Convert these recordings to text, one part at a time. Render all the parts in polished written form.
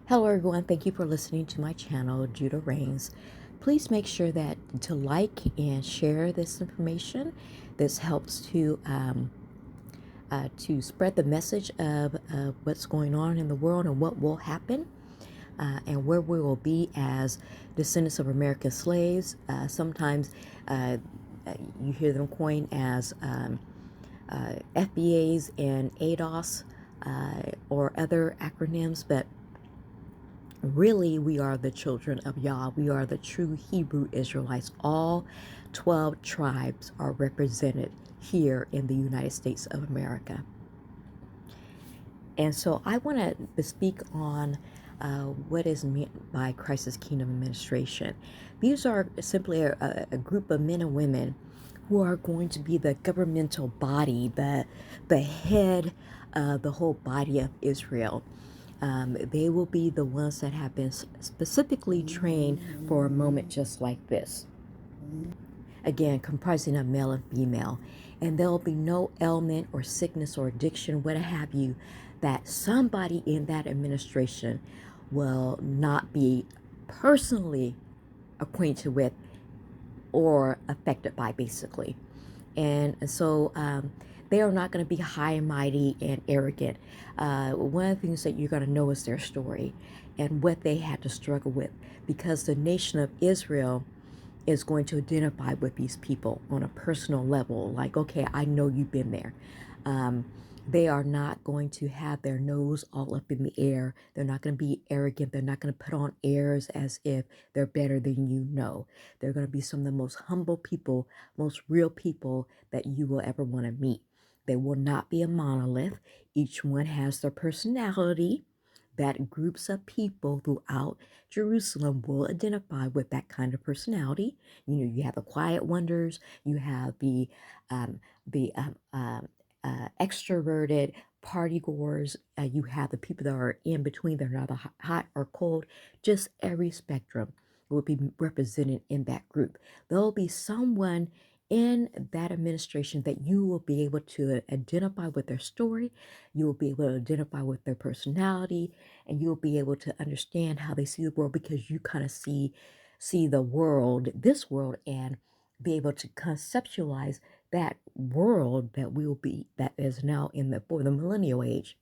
Hello everyone, thank you for listening to my channel, Judah Reigns. Please make sure that to like and share this information. This helps to spread the message of what's going on in the world and what will happen and where we will be as descendants of American slaves. Sometimes uh, you hear them coined as FBAs and ADOS or other acronyms, but really, we are the children of Yah. We are the true Hebrew Israelites. All 12 tribes are represented here in the United States of America. And so I want to speak on what is meant by Christ's Kingdom Administration. These are simply a group of men and women who are going to be the governmental body, the head of the whole body of Israel. They will be the ones that have been specifically trained for a moment just like this. Again, comprising of male and female. And there will be no ailment or sickness or addiction, what have you, that somebody in that administration will not be personally acquainted with or affected by, basically. And so they are not going to be high and mighty and arrogant. One of the things that you're going to know is their story and what they had to struggle with, because the nation of Israel is going to identify with these people on a personal level. Like, okay, I know you've been there. Um, they are not going to have their nose all up in the air. They're not going to be arrogant. They're not going to put on airs as if they're better than you know. They're going to be some of the most humble people, most real people that you will ever want to meet. They will not be a monolith. Each one has their personality, that groups of people throughout Jerusalem will identify with that kind of personality. You know, you have the quiet wonders, you have um, the extroverted party goers, you have the people that are in between, they're neither hot or cold. Just every spectrum will be represented in that group. There'll be someone in that administration that you will be able to identify with their story, you will be able to identify with their personality, and you'll be able to understand how they see the world, because you kind of see the world, this world, and be able to conceptualize that world that will be, that is now in the, for the millennial age.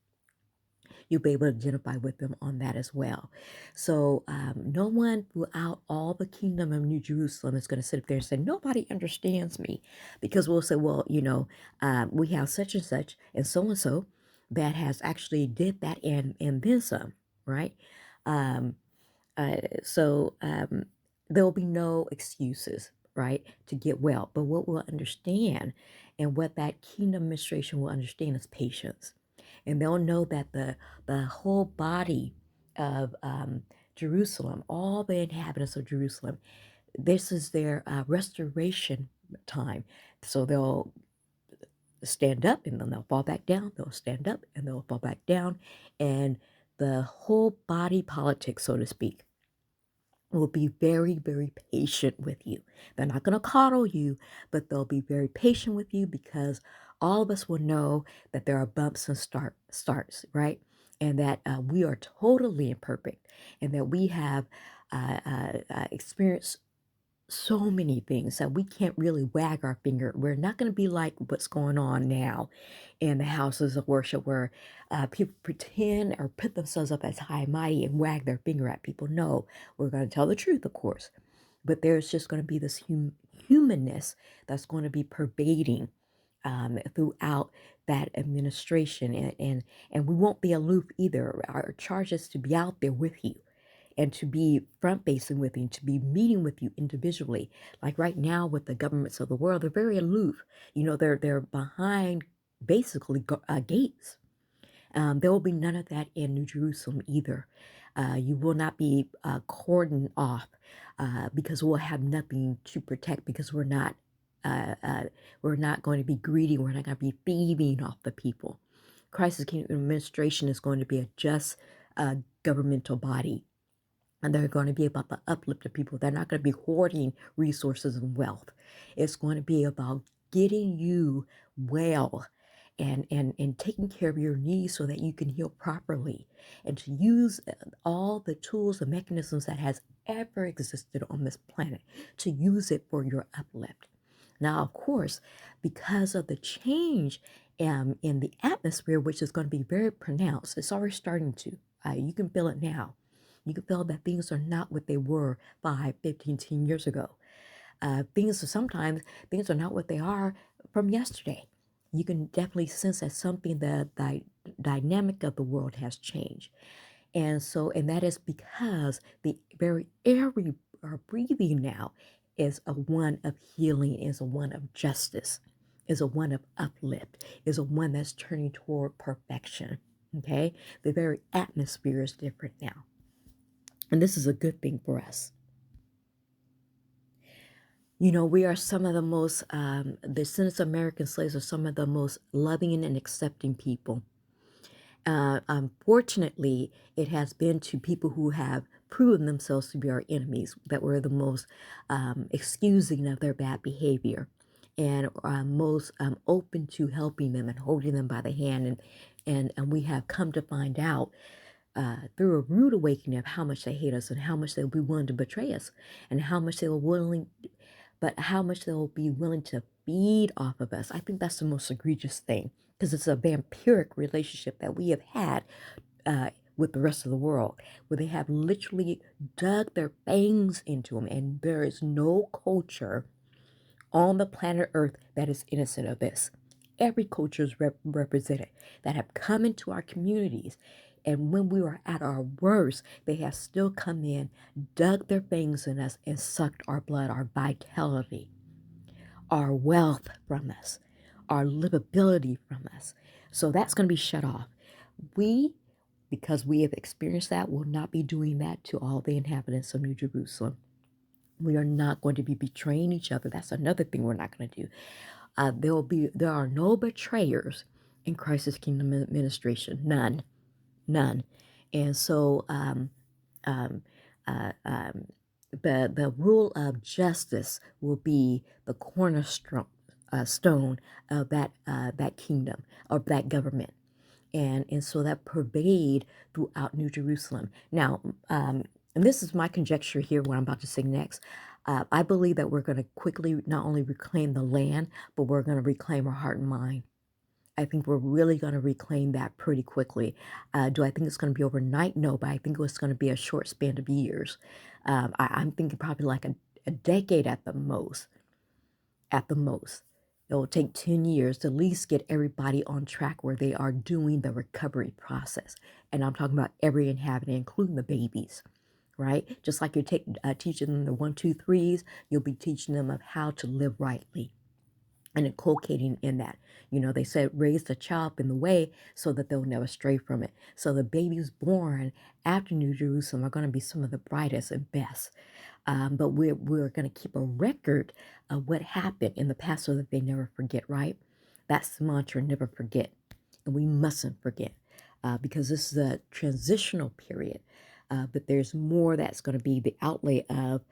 You'll be able to identify with them on that as well. So no one throughout all the kingdom of New Jerusalem is going to sit up there and say, nobody understands me. Because we'll say, well, you know, we have such and so that has actually did that and then some, right? Um, so there will be no excuses, right, to get well. But what we'll understand, and what that kingdom administration will understand, is patience. And they'll know that the whole body of Jerusalem, all the inhabitants of Jerusalem, this is their restoration time. So they'll stand up and then they'll fall back down. They'll stand up and they'll fall back down. And the whole body politic, so to speak, will be very, very patient with you. They're not going to coddle you, but they'll be very patient with you, because all of us will know that there are bumps and starts, right? And that we are totally imperfect, and that we have experienced so many things that we can't really wag our finger. We're not going to be like what's going on now in the houses of worship, where people pretend or put themselves up as high and mighty and wag their finger at people. No, we're going to tell the truth, of course, but there's just going to be this humanness that's going to be pervading throughout that administration, and we won't be aloof either. Our charge is to be out there with you, and to be front facing with you, to be meeting with you individually. Like right now with the governments of the world, they're very aloof. You know, they're behind basically gates. There will be none of that in New Jerusalem either. You will not be cordoned off because we'll have nothing to protect, because uh, uh, we're not going to be greedy. We're not going to be thieving off the people. Christ's Kingdom Administration is going to be a just governmental body, and they're going to be about the uplift of people. They're not going to be hoarding resources and wealth. It's going to be about getting you well and taking care of your needs so that you can heal properly, and to use all the tools and mechanisms that has ever existed on this planet, to use it for your uplift. Now, of course, because of the change in the atmosphere, which is going to be very pronounced, it's already starting to. You can feel it now. You can feel that things are not what they were 5, 15, 10 years ago. Sometimes things are not what they are from yesterday. You can definitely sense that something, the dynamic of the world has changed. And that is because the very air we are breathing now is a one of healing, is a one of justice, is a one of uplift, is a one that's turning toward perfection. Okay? The very atmosphere is different now. And this is a good thing for us. You know, we are some of the most, the descendants of American slaves are some of the most loving and accepting people. Unfortunately, it has been to people who have proven themselves to be our enemies that were the most excusing of their bad behavior, and most open to helping them and holding them by the hand. And we have come to find out through a rude awakening of how much they hate us and how much they'll be willing to betray us, and how much they how much they'll be willing to feed off of us. I think that's the most egregious thing, because it's a vampiric relationship that we have had with the rest of the world, where they have literally dug their fangs into them, and there is no culture on the planet Earth that is innocent of this. Every culture is represented that have come into our communities. And when we were at our worst, they have still come in, dug their fangs in us, and sucked our blood, our vitality, our wealth from us, our livability from us. So that's going to be shut off. We, because we have experienced that, will not be doing that to all the inhabitants of New Jerusalem. We are not going to be betraying each other. That's another thing we're not going to do. There are no betrayers in Christ's Kingdom Administration. None. And so the rule of justice will be the cornerstone stone of that kingdom, of that government. And so that pervade throughout New Jerusalem. Now, and this is my conjecture here, what I'm about to say next. I believe that we're going to quickly not only reclaim the land, but we're going to reclaim our heart and mind. I think we're really going to reclaim that pretty quickly. Do I think it's going to be overnight? No, but I think it's going to be a short span of years. I'm thinking probably like a decade at the most. At the most. It will take 10 years to at least get everybody on track where they are doing the recovery process. And I'm talking about every inhabitant, including the babies, right? Just like you're teaching them the 1, 2, 3s, you'll be teaching them of how to live rightly and inculcating in that. You know, they said raise the child in the way so that they'll never stray from it. So the babies born after New Jerusalem are going to be some of the brightest and best. But we're going to keep a record of what happened in the past so that they never forget, right? That's the mantra, never forget. And we mustn't forget because this is a transitional period. But there's more that's going to be the outlay of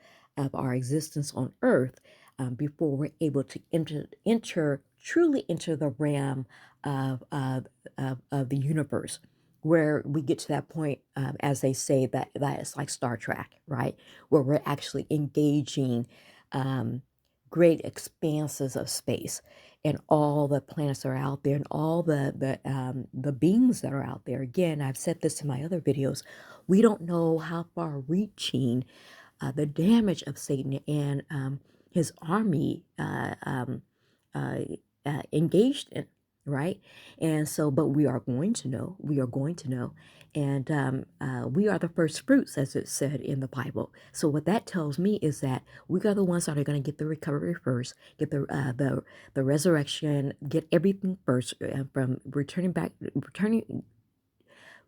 our existence on earth before we're able to truly enter the realm of the universe, where we get to that point, as they say, that it's like Star Trek, right? Where we're actually engaging great expanses of space, and all the planets are out there, and all the beings that are out there. Again, I've said this in my other videos. We don't know how far reaching the damage of Satan and his army engaged in, right? And so, but we are going to know. We are going to know. And we are the first fruits, as it said in the Bible. So what that tells me is that we are the ones that are going to get the recovery first, get the resurrection, get everything first, from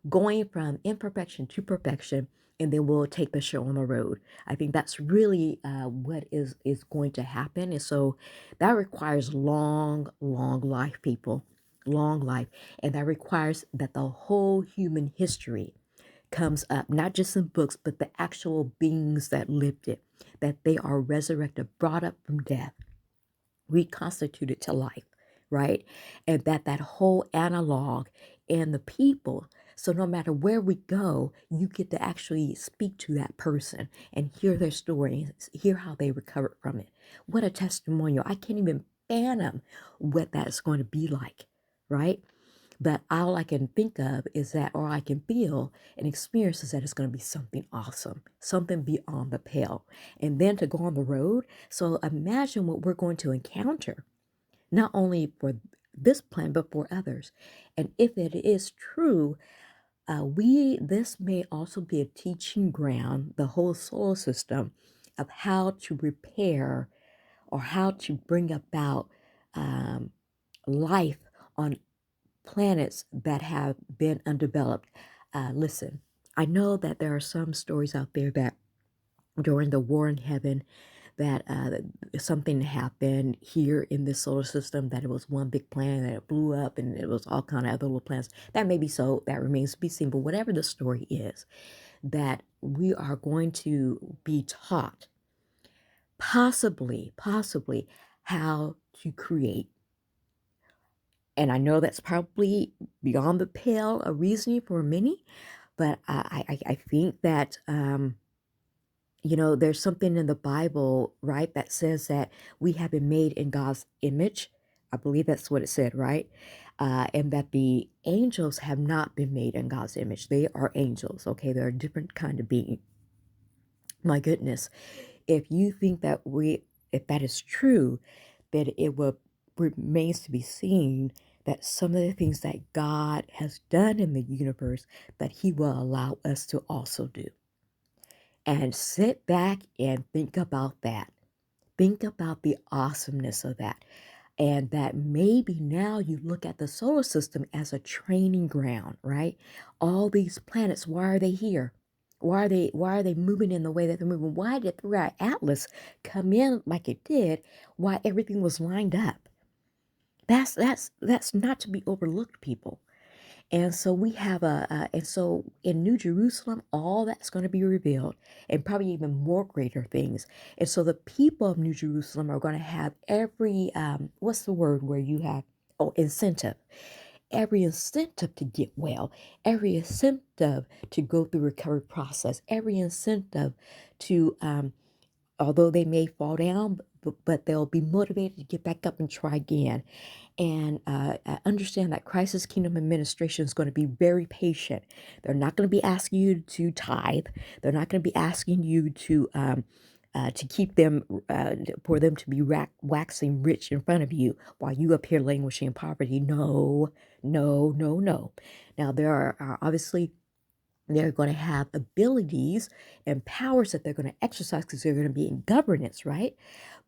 going from imperfection to perfection, and then we'll take the show on the road. I think that's really what is going to happen. And so that requires long life, people, long life. And that requires that the whole human history comes up, not just in books, but the actual beings that lived it, that they are resurrected, brought up from death, reconstituted to life, right? And that whole analog and the people. So no matter where we go, you get to actually speak to that person and hear their story, hear how they recovered from it. What a testimonial. I can't even fathom what that's going to be like, right? But all I can think of is that, or I can feel and experience is that it's going to be something awesome, something beyond the pale. And then to go on the road. So imagine what we're going to encounter, not only for this plan, but for others. And if it is true, this may also be a teaching ground, the whole solar system, of how to repair or how to bring about um, life on planets that have been undeveloped. Listen, I know that there are some stories out there that during the war in heaven, that something happened here in this solar system, that it was one big planet that it blew up and it was all kind of other little planets. That may be so, that remains to be seen. But whatever the story is, that we are going to be taught possibly how to create. And I know that's probably beyond the pale of reasoning for many, but I think that, there's something in the Bible, right, that says that we have been made in God's image. I believe that's what it said, right? And that the angels have not been made in God's image. They are angels, okay? They're a different kind of being. My goodness, if you think that if that is true, that it will remains to be seen that some of the things that God has done in the universe that he will allow us to also do. And sit back and think about that. Think about the awesomeness of that. And that maybe now you look at the solar system as a training ground, right? All these planets, why are they here? Why are they moving in the way that they're moving? Why did throughout Atlas come in like it did? Why everything was lined up? That's not to be overlooked, people. And so we have and so in New Jerusalem, all that's going to be revealed, and probably even more greater things. And so the people of New Jerusalem are going to have every, what's the word where you have, oh, incentive. Every incentive to get well, every incentive to go through recovery process, every incentive to, although they may fall down, but they'll be motivated to get back up and try again. And understand that Crisis Kingdom Administration is going to be very patient. They're not going to be asking you to tithe. They're not going to be asking you to keep them, for them to be waxing rich in front of you while you appear languishing in poverty. No, no, no, no. Now, there are obviously they're going to have abilities and powers that they're going to exercise because they're going to be in governance, right?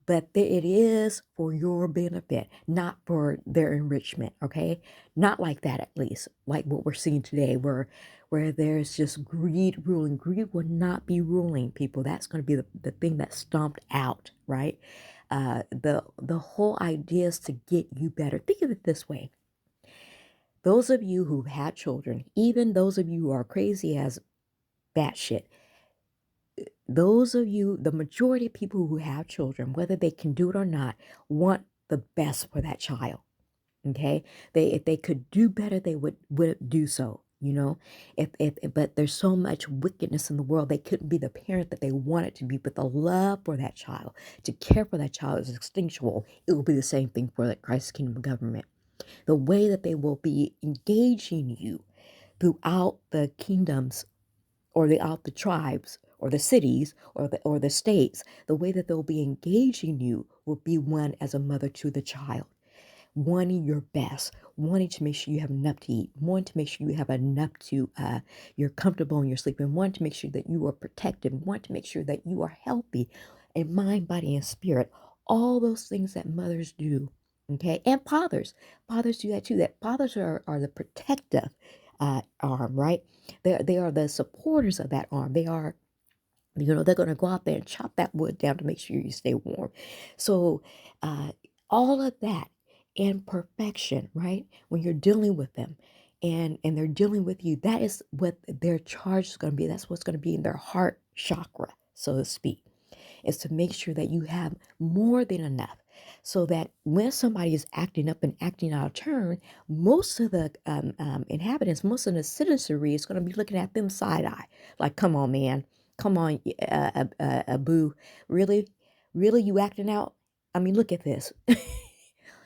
But it is for your benefit, not for their enrichment, okay? Not like that, at least, like what we're seeing today, where there's just greed ruling. Greed will not be ruling, people. That's going to be the thing that's stomped out, right? The whole idea is to get you better. Think of it this way. Those of you who've had children, even those of you who are crazy as batshit, those of you, the majority of people who have children, whether they can do it or not, want the best for that child. Okay, if they could do better, they would do so. But there's so much wickedness in the world, they couldn't be the parent that they wanted to be. But the love for that child, to care for that child, is extinguishable. It will be the same thing for the Christ Kingdom government. The way that they will be engaging you throughout the kingdoms or out the tribes or the cities or the states, the way that they'll be engaging you will be one as a mother to the child, wanting your best, wanting to make sure you have enough to eat, wanting to make sure you have enough to you're comfortable in your sleep, and wanting to make sure that you are protected, wanting to make sure that you are healthy in mind, body, and spirit. All those things that mothers do. Okay, and fathers do that too. That fathers are the protective arm, right? They are the supporters of that arm. They are, they're going to go out there and chop that wood down to make sure you stay warm. So uh, all of that in perfection, right? When you're dealing with them and they're dealing with you, that is what their charge is going to be. That's what's going to be in their heart chakra, so to speak, is to make sure that you have more than enough. so that when somebody is acting up and acting out of turn, most of the inhabitants, most of the citizenry is going to be looking at them side eye, like, "Come on, man, come on, boo, really, really, you acting out? I mean, look at this."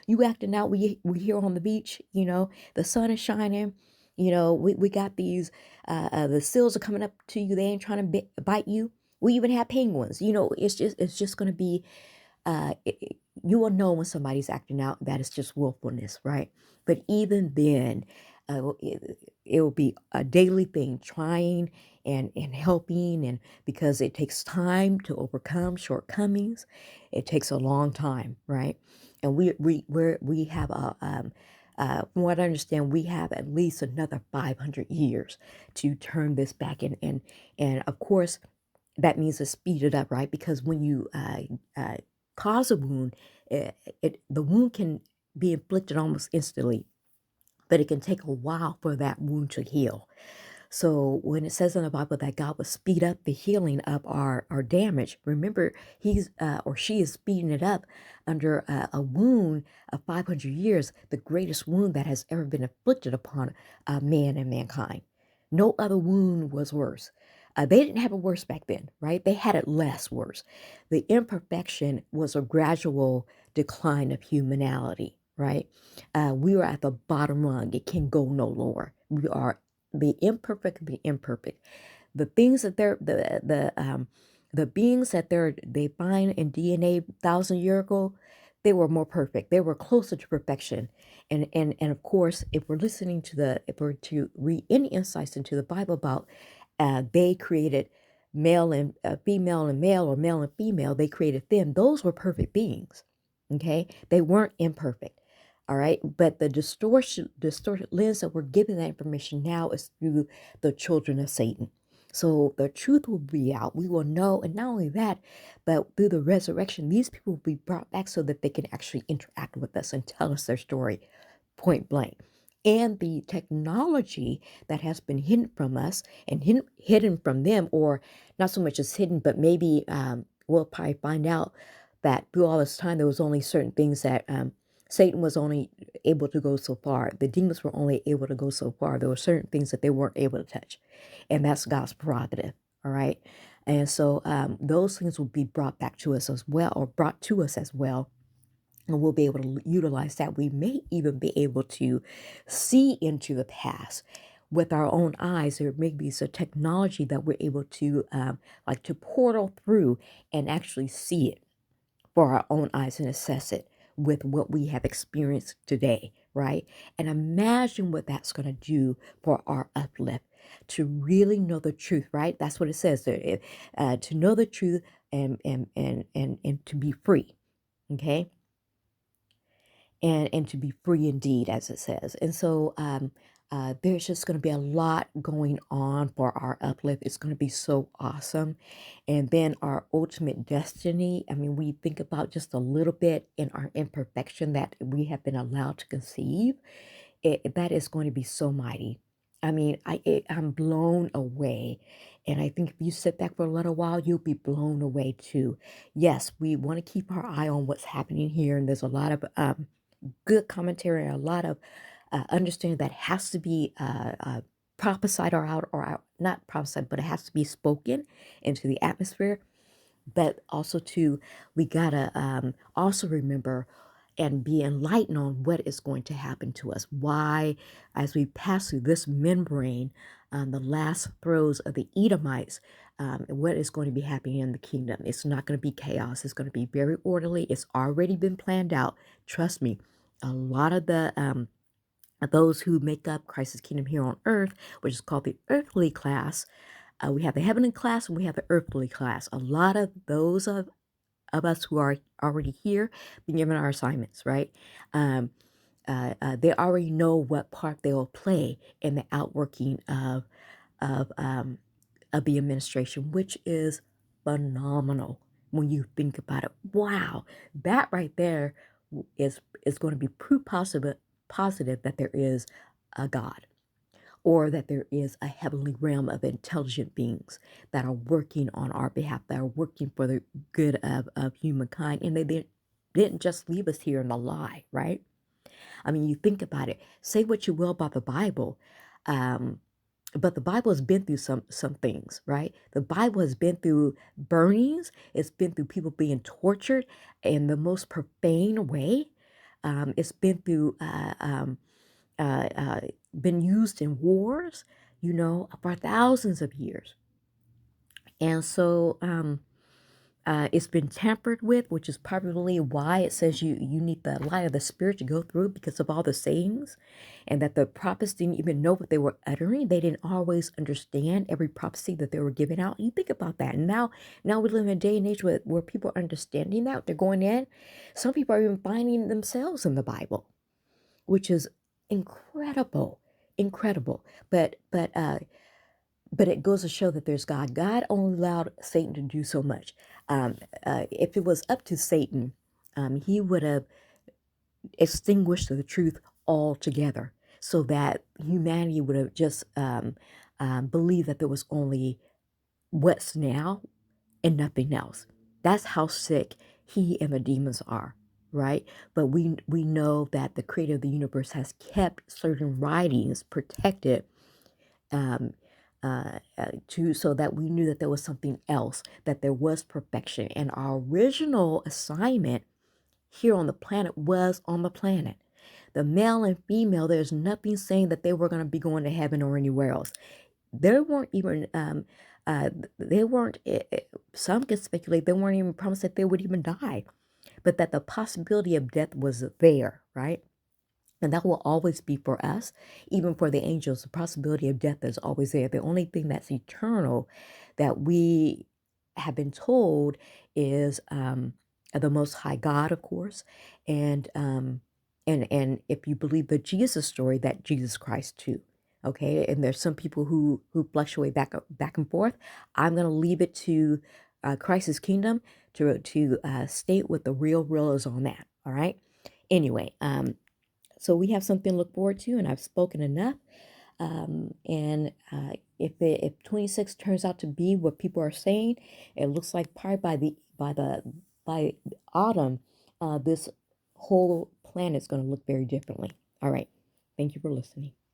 You acting out. We here on the beach, the sun is shining. We got these, the seals are coming up to you. They ain't trying to bite you. We even have penguins. It's just going to be, you will know when somebody's acting out that it's just willfulness, right? But even then, it will be a daily thing, trying and helping, and because it takes time to overcome shortcomings, it takes a long time, right? And we have from what I understand, we have at least another 500 years to turn this back, and of course that means to speed it up, right? Because when you cause a wound, the wound can be inflicted almost instantly, but it can take a while for that wound to heal. So when it says in the Bible that God will speed up the healing of our damage, remember he's or she is speeding it up under a wound of 500 years, the greatest wound that has ever been inflicted upon man and mankind. No other wound was worse. They didn't have it worse back then, right? They had it less worse. The imperfection was a gradual decline of humanity, right? We are at the bottom rung. It can go no lower. We are the imperfect, the imperfect. The things that the beings that they find in DNA 1,000 years ago, they were more perfect. They were closer to perfection. And of course, if we're to read any insights into the Bible about they created male and female and male, or male and female, they created them. Those were perfect beings. Okay, they weren't imperfect. All right, but the distorted lens that we're giving that information now is through the children of Satan. So the truth will be out. We will know, and not only that, but through the resurrection, these people will be brought back so that they can actually interact with us and tell us their story point blank. And the technology that has been hidden from us and hidden from them, or not so much as hidden, but maybe we'll probably find out that through all this time, there was only certain things that Satan was only able to go so far. The demons were only able to go so far. There were certain things that they weren't able to touch. And that's God's prerogative. All right. And so those things will be brought back to us as well, or brought to us as well. And we'll be able to utilize that. We may even be able to see into the past with our own eyes. There may be some technology that we're able to like to portal through and actually see it for our own eyes and assess it with what we have experienced today, right? And imagine what that's going to do for our uplift, to really know the truth, right? That's what it says there, to know the truth and to be free, okay? And to be free indeed, as it says. And so there's just going to be a lot going on for our uplift. It's going to be so awesome. And then our ultimate destiny, I mean, we think about just a little bit in our imperfection that we have been allowed to conceive. That is going to be so mighty. I mean, I'm blown away. And I think if you sit back for a little while, you'll be blown away too. Yes, we want to keep our eye on what's happening here. And there's a lot of good commentary, a lot of understanding that has to be prophesied or not prophesied, but it has to be spoken into the atmosphere. But also too, we gotta also remember and be enlightened on what is going to happen to us. Why, as we pass through this membrane, the last throes of the Edomites, what is going to be happening in the kingdom. It's not going to be chaos. It's going to be very orderly. It's already been planned out. Trust me. A lot of the those who make up Christ's kingdom here on earth, which is called the earthly class, we have the heavenly class and we have the earthly class. A lot of those of us who are already here been given our assignments, right? They already know what part they will play in the outworking of um, of the administration, which is phenomenal when you think about it. Wow, that right there is going to be proof positive that there is a God, or that there is a heavenly realm of intelligent beings that are working on our behalf, that are working for the good of humankind. And didn't just leave us here in a lie, right? I mean, you think about it. Say what you will about the Bible, um, but the Bible has been through some things, right? The Bible has been through burnings. It's been through people being tortured in the most profane way. It's been through uh, uh, been used in wars, for thousands of years. And so it's been tampered with, which is probably why it says you need the light of the Spirit to go through because of all the sayings, and that the prophets didn't even know what they were uttering. They didn't always understand every prophecy that they were giving out. You think about that. And now we live in a day and age where people are understanding that. They're going in. Some people are even finding themselves in the Bible, which is incredible, incredible. But it goes to show that there's God. God only allowed Satan to do so much. If it was up to Satan, he would have extinguished the truth altogether, so that humanity would have just believed that there was only what's now and nothing else. That's how sick he and the demons are, right? But we know that the creator of the universe has kept certain writings protected, um, to so that we knew that there was something else, that there was perfection, and our original assignment here on the planet was on the planet. The male and female, there's nothing saying that they were going to be going to heaven or anywhere else. There weren't even they weren't. Some can speculate they weren't even promised that they would even die, but that the possibility of death was there, right? And that will always be for us, even for the angels. The possibility of death is always there. The only thing that's eternal that we have been told is the Most High God, of course, and and if you believe the Jesus story, that Jesus Christ too. Okay, and there's some people who fluctuate back and forth. I'm gonna leave it to Christ's kingdom to state what the real is on that. All right. Anyway, so we have something to look forward to, and I've spoken enough. And if 26 turns out to be what people are saying, it looks like probably by autumn, this whole planet is going to look very differently. All right. Thank you for listening.